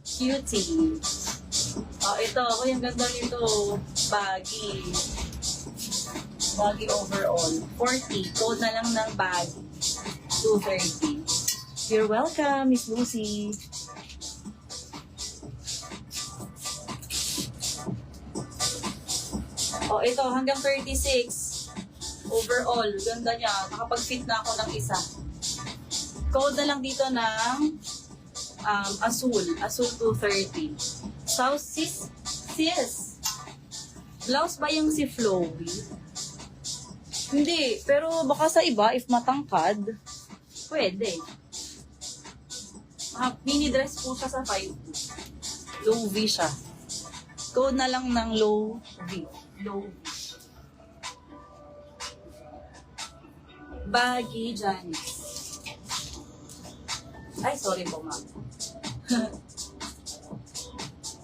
Cutie. Oh, ito. Ako yung ganda nito. Baggy. Baggy overall. 40. Code na lang ng baggy. 230. You're welcome, Miss Lucy. Oh, ito. Hanggang 36. Overall. Ganda niya. Nakapag-fit na ako ng isa. Code na lang dito ng Azul. Azul 230. South sis. Blouse ba yung si Flowy? Hindi. Pero baka sa iba, if matangkad, pwede. Mini dress po siya sa 5. Low V siya. Code na lang ng low V. Low V. Baggy Janice. Ay, sorry po, ma'am.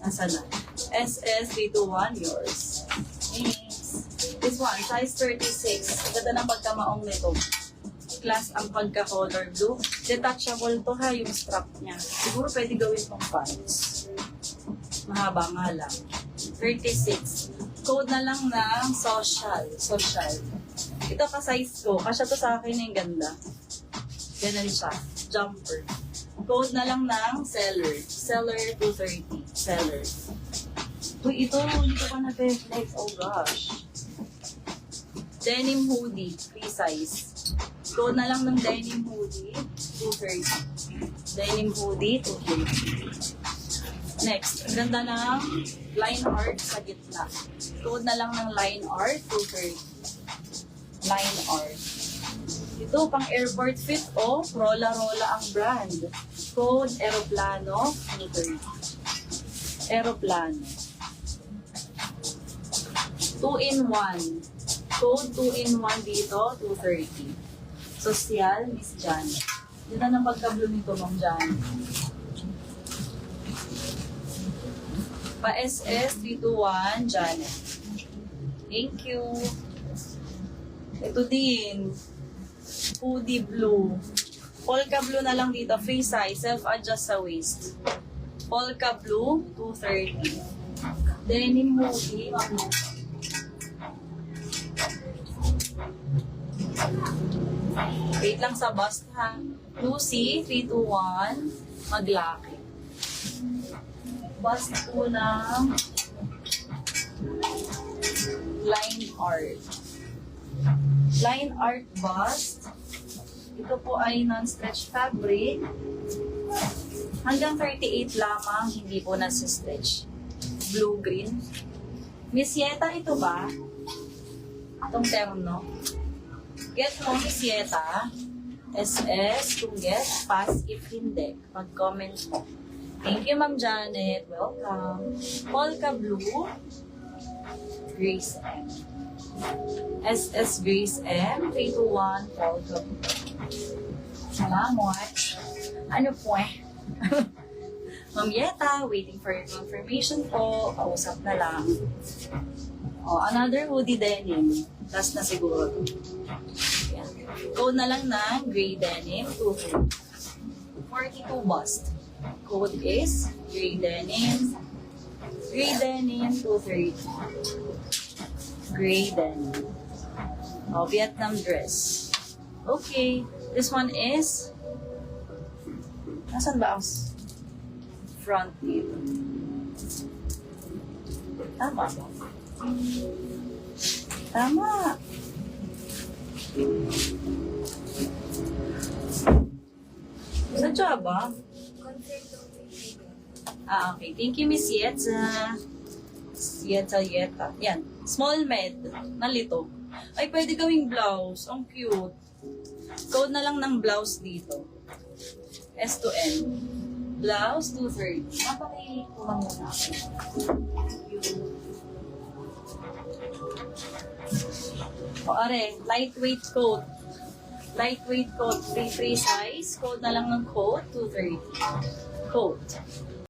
Nasaan na? SS321, yours. Thanks. This one, size 36. Ganda ng pagkamaong nito. Class ang pagka-color blue. Detachable to ha, yung strap niya. Siguro pwede gawin pang pants. Mahaba nga lang. 36. Code na lang ng social. Ito ka-size ko. Kasya to sa akin yung ganda. Ganun siya. Jumper. Code na lang ng seller. Seller 230. Seller. Uy, ito. Hindi ko pa na-flex. Oh gosh. Denim hoodie. Free size. Code na lang ng denim hoodie. 230. Denim hoodie. 230. Next. Ang ganda ng line art sa gitna. Code na lang ng line art. 230. Line art. Ito, pang airport fit, oh. Rola ang brand. Code, Aeroplano, 230. Aeroplano. 2-in-1. Code 2-in-1 dito, 230. Social, Miss Jan. Dito na pagka-blue nito, Ma'am Jan. Pa-SS, 321, Janet. Thank you. Ito din. Hoodie blue. Polka blue na lang dito. Free size. Self-adjust sa waist. Polka blue, 230. Denim hoodie. Wait lang sa bust ha. Lucy, 321. Maglaki. Bust po ng line art. Line art bust. Ito po ay non-stretch fabric. Hanggang 38 lamang, hindi po nasa-stretch. Blue-green. Miss Yeta, ito ba? Itong terno. Get mo, Miss Yeta. SS, kung get, pass if hindi. Mag-comment mo. Thank you, Ma'am Janet. Welcome. Polka blue. Grace M. SS Grace M, 321, Polka blue. Salamat. Ano po eh? Ma'am Yeta, waiting for your confirmation po. Kausap na lang. Oh, another hoodie denim. Last na siguro. Yan. Code na lang ng gray denim, 230. 42 bust. Code is gray denim. Gray denim, 230. Gray denim. Oh, Vietnam dress. Okay. This one is, nasan ba ang front dito? Tama ba? Tama. Sadya ba? Okay. Thank you, Miss Yetza. Yeta. Yan. Small med. Nalito. Ay, pwede gawing blouse. Ang cute. Code na lang ng blouse dito. S to N. Blouse, 230. Napakikulang mo na ako. O, are, lightweight coat. Lightweight coat, free size. Code na lang ng coat, 230. Coat.